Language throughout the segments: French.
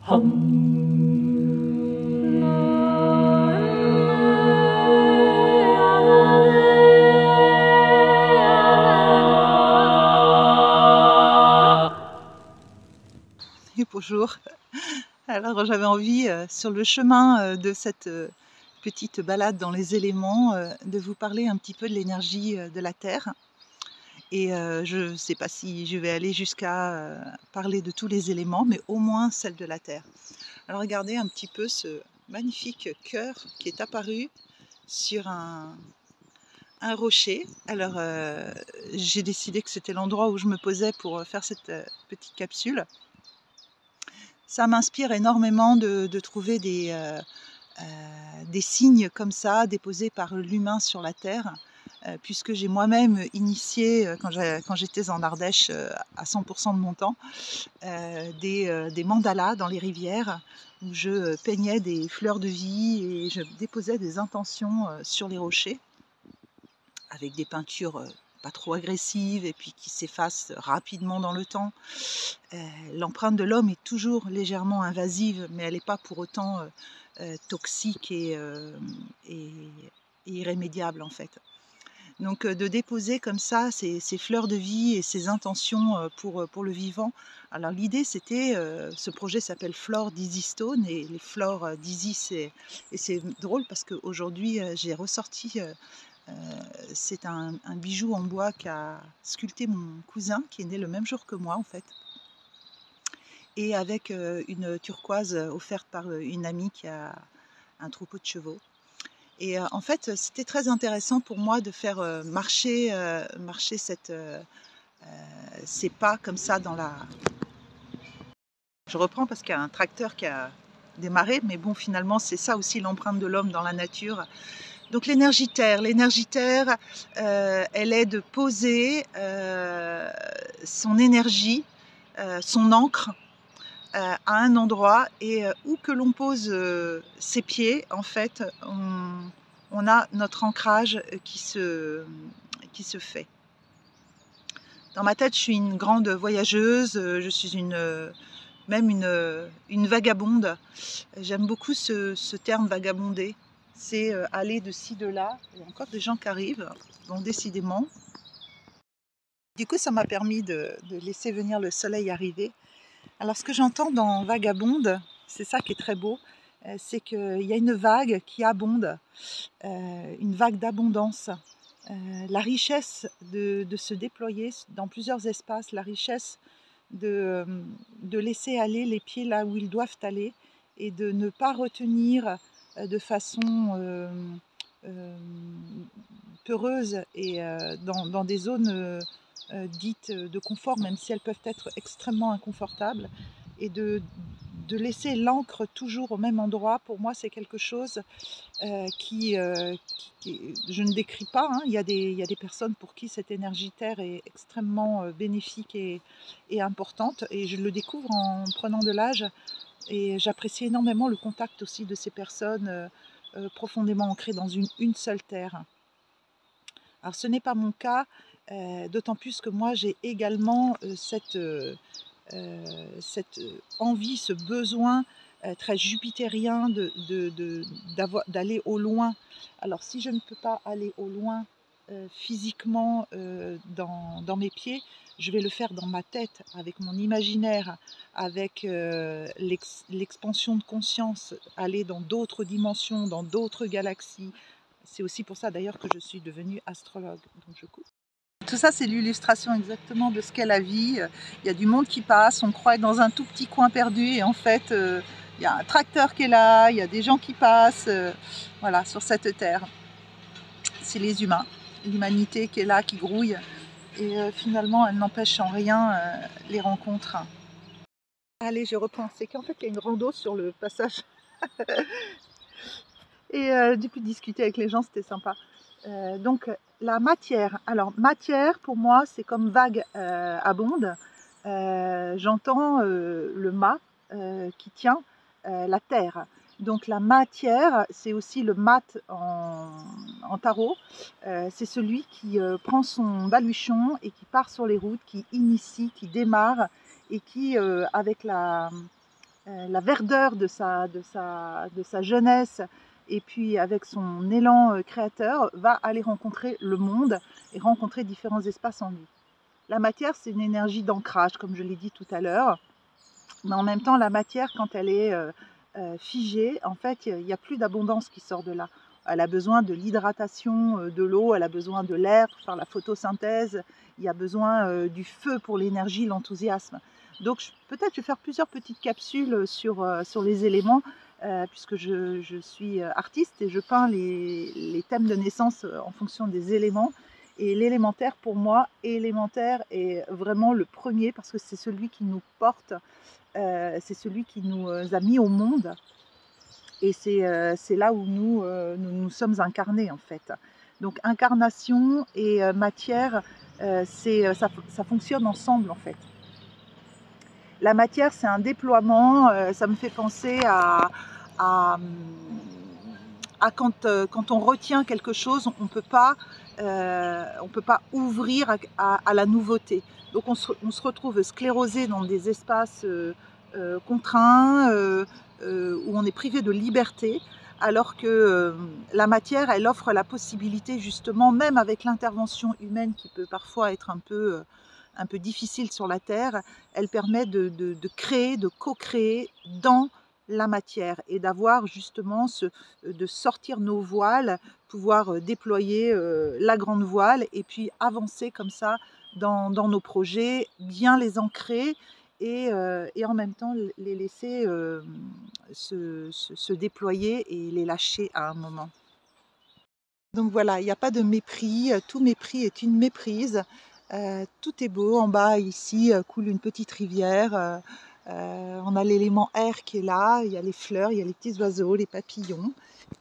Et bonjour. Alors j'avais envie, sur le chemin de cette petite balade dans les éléments, de vous parler un petit peu de l'énergie de la Terre. Et je ne sais pas si je vais aller jusqu'à parler de tous les éléments, mais au moins celle de la Terre. Alors regardez un petit peu ce magnifique cœur qui est apparu sur un rocher. Alors j'ai décidé que c'était l'endroit où je me posais pour faire cette petite capsule. Ça m'inspire énormément de trouver des signes comme ça déposés par l'humain sur la Terre, puisque j'ai moi-même initié, quand j'étais en Ardèche à 100% de mon temps, des mandalas dans les rivières où je peignais des fleurs de vie et je déposais des intentions sur les rochers avec des peintures pas trop agressives et puis qui s'effacent rapidement dans le temps. L'empreinte de l'homme est toujours légèrement invasive, mais elle n'est pas pour autant toxique et irrémédiable en fait. Donc de déposer comme ça ces fleurs de vie et ces intentions pour le vivant. Alors l'idée c'était, ce projet s'appelle Flore d'Easy Stone et les flores d'Easy, et c'est drôle parce qu'aujourd'hui j'ai ressorti, c'est un bijou en bois qu'a sculpté mon cousin qui est né le même jour que moi en fait. Et avec une turquoise offerte par une amie qui a un troupeau de chevaux. Et en fait, c'était très intéressant pour moi de faire marcher ces pas comme ça dans la... Je reprends parce qu'il y a un tracteur qui a démarré, mais bon, finalement, c'est ça aussi l'empreinte de l'homme dans la nature. Donc l'énergie terre, elle est de poser son énergie, son encre, à un endroit, et où que l'on pose ses pieds, en fait, on a notre ancrage qui se fait. Dans ma tête, je suis une grande voyageuse, je suis même une vagabonde. J'aime beaucoup ce terme vagabonder. C'est aller de ci, de là. Il y a encore des gens qui arrivent, donc décidément. Du coup, ça m'a permis de laisser venir le soleil arriver. Alors ce que j'entends dans vagabonde, c'est ça qui est très beau, c'est qu'il y a une vague qui abonde, une vague d'abondance. La richesse de se déployer dans plusieurs espaces, la richesse de laisser aller les pieds là où ils doivent aller et de ne pas retenir de façon peureuse et dans des zones dites de confort, même si elles peuvent être extrêmement inconfortables, et de laisser l'encre toujours au même endroit. Pour moi, c'est quelque chose qui je ne décris pas. Hein. Il y a des personnes pour qui cette énergie terre est extrêmement bénéfique et importante, et je le découvre en prenant de l'âge, et j'apprécie énormément le contact aussi de ces personnes profondément ancrées dans une seule terre. Alors ce n'est pas mon cas, d'autant plus que moi j'ai également cette envie, ce besoin très jupitérien d'aller au loin. Alors si je ne peux pas aller au loin physiquement dans mes pieds, je vais le faire dans ma tête, avec mon imaginaire, avec l'expansion de conscience, aller dans d'autres dimensions, dans d'autres galaxies. C'est aussi pour ça d'ailleurs que je suis devenue astrologue. Donc je coupe. Tout ça, c'est l'illustration exactement de ce qu'est la vie. Il y a du monde qui passe, on croit être dans un tout petit coin perdu, et en fait, il y a un tracteur qui est là, il y a des gens qui passent, voilà, sur cette terre. C'est les humains, l'humanité qui est là, qui grouille, et finalement, elle n'empêche en rien les rencontres. Allez, je reprends. C'est qu'en fait, il y a une rando sur le passage. Et du coup, discuter avec les gens, c'était sympa. Donc la matière. Alors matière, pour moi, c'est comme vague abonde. J'entends le mât qui tient la terre. Donc la matière, c'est aussi le mat en tarot. C'est celui qui prend son baluchon et qui part sur les routes, qui initie, qui démarre, et qui, avec la verdeur de sa jeunesse, et puis avec son élan créateur, va aller rencontrer le monde et rencontrer différents espaces en lui. La matière, c'est une énergie d'ancrage, comme je l'ai dit tout à l'heure, mais en même temps, la matière, quand elle est figée, en fait, il n'y a plus d'abondance qui sort de là. Elle a besoin de l'hydratation de l'eau, elle a besoin de l'air pour faire la photosynthèse, il y a besoin du feu pour l'énergie, l'enthousiasme. Donc peut-être je vais faire plusieurs petites capsules sur les éléments, puisque je suis artiste et je peins les thèmes de naissance en fonction des éléments. Et l'élémentaire, pour moi, élémentaire est vraiment le premier parce que c'est celui qui nous porte, c'est celui qui nous a mis au monde. Et c'est là où nous sommes incarnés, en fait. Donc incarnation et matière, ça fonctionne ensemble, en fait. La matière, c'est un déploiement, ça me fait penser à, quand on retient quelque chose, on ne peut pas ouvrir à la nouveauté. Donc on se retrouve sclérosé dans des espaces contraints, où on est privé de liberté, alors que la matière, elle offre la possibilité justement, même avec l'intervention humaine qui peut parfois être un peu difficile sur la Terre, elle permet de créer, de co-créer dans la matière et d'avoir justement de sortir nos voiles, pouvoir déployer la grande voile et puis avancer comme ça dans nos projets, bien les ancrer et en même temps les laisser se déployer et les lâcher à un moment. Donc voilà, il n'y a pas de mépris, tout mépris est une méprise. Tout est beau, en bas ici coule une petite rivière, on a l'élément air qui est là, il y a les fleurs, il y a les petits oiseaux, les papillons.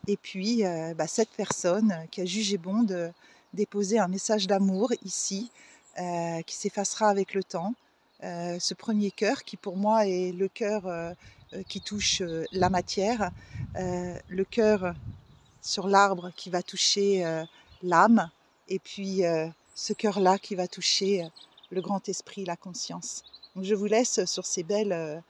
Et puis cette personne qui a jugé bon de déposer un message d'amour ici, qui s'effacera avec le temps. Ce premier cœur qui pour moi est le cœur qui touche la matière, le cœur sur l'arbre qui va toucher l'âme, et puis ce cœur-là qui va toucher le grand esprit, la conscience. Donc je vous laisse sur ces belles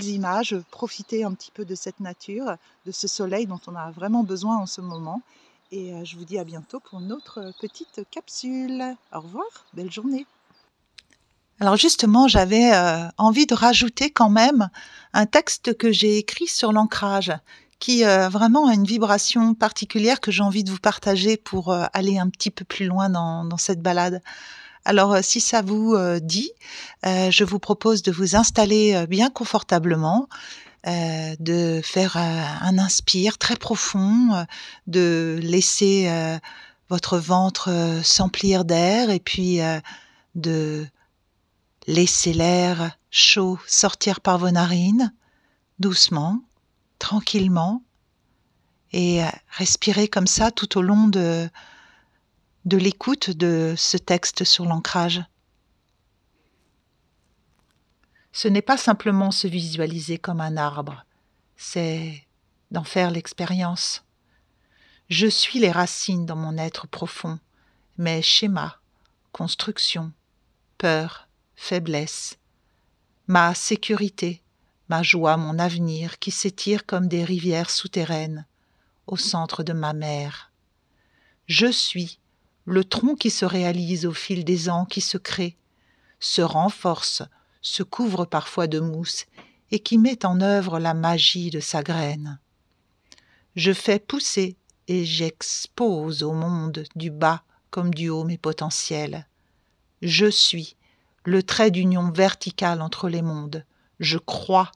images, profiter un petit peu de cette nature, de ce soleil dont on a vraiment besoin en ce moment. Et je vous dis à bientôt pour une autre petite capsule. Au revoir, belle journée. Alors justement, j'avais envie de rajouter quand même un texte que j'ai écrit sur l'ancrage, qui vraiment a une vibration particulière que j'ai envie de vous partager pour aller un petit peu plus loin dans cette balade. Alors si ça vous dit, je vous propose de vous installer bien confortablement, de faire un inspire très profond, de laisser votre ventre s'emplir d'air et puis de laisser l'air chaud sortir par vos narines, doucement, tranquillement, et respirer comme ça tout au long de l'écoute de ce texte sur l'ancrage. Ce n'est pas simplement se visualiser comme un arbre, c'est d'en faire l'expérience. Je suis les racines dans mon être profond, mes schémas, constructions, peurs, faiblesses, ma sécurité, ma joie, mon avenir qui s'étire comme des rivières souterraines au centre de ma mer. Je suis le tronc qui se réalise au fil des ans, qui se crée, se renforce, se couvre parfois de mousse et qui met en œuvre la magie de sa graine. Je fais pousser et j'expose au monde du bas comme du haut mes potentiels. Je suis le trait d'union vertical entre les mondes. Je crois,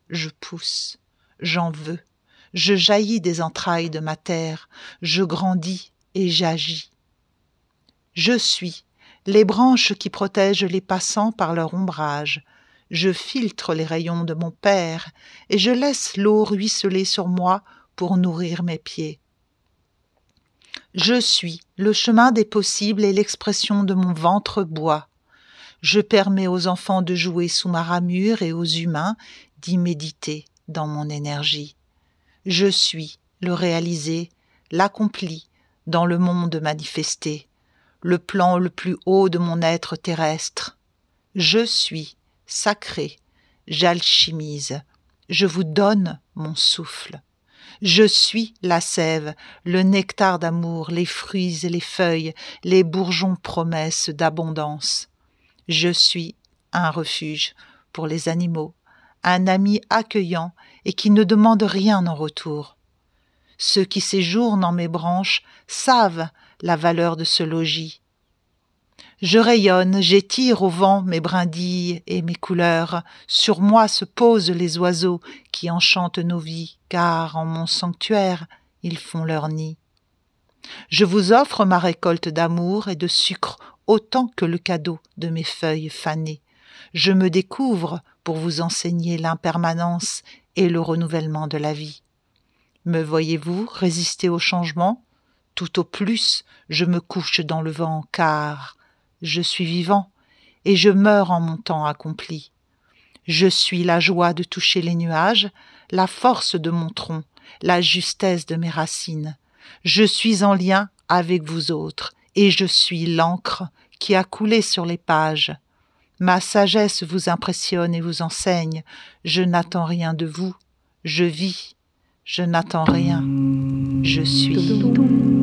je pousse, j'en veux. Je jaillis des entrailles de ma terre, je grandis et j'agis. Je suis les branches qui protègent les passants par leur ombrage. Je filtre les rayons de mon père et je laisse l'eau ruisseler sur moi pour nourrir mes pieds. Je suis le chemin des possibles et l'expression de mon ventre bois. Je permets aux enfants de jouer sous ma ramure et aux humains d'y méditer dans mon énergie. Je suis le réalisé, l'accompli dans le monde manifesté, le plan le plus haut de mon être terrestre. Je suis sacré, j'alchimise, je vous donne mon souffle. Je suis la sève, le nectar d'amour, les fruits et les feuilles, les bourgeons promesses d'abondance. Je suis un refuge pour les animaux, un ami accueillant et qui ne demande rien en retour. Ceux qui séjournent en mes branches savent la valeur de ce logis. Je rayonne, j'étire au vent mes brindilles et mes couleurs. Sur moi se posent les oiseaux qui enchantent nos vies, car en mon sanctuaire, ils font leur nid. Je vous offre ma récolte d'amour et de sucre autant que le cadeau de mes feuilles fanées. Je me découvre pour vous enseigner l'impermanence et le renouvellement de la vie. Me voyez-vous résister au changement ? Tout au plus, je me couche dans le vent, car je suis vivant et je meurs en mon temps accompli. Je suis la joie de toucher les nuages, la force de mon tronc, la justesse de mes racines. Je suis en lien avec vous autres et je suis l'encre qui a coulé sur les pages. Ma sagesse vous impressionne et vous enseigne. Je n'attends rien de vous, je vis. Je n'attends rien, je suis.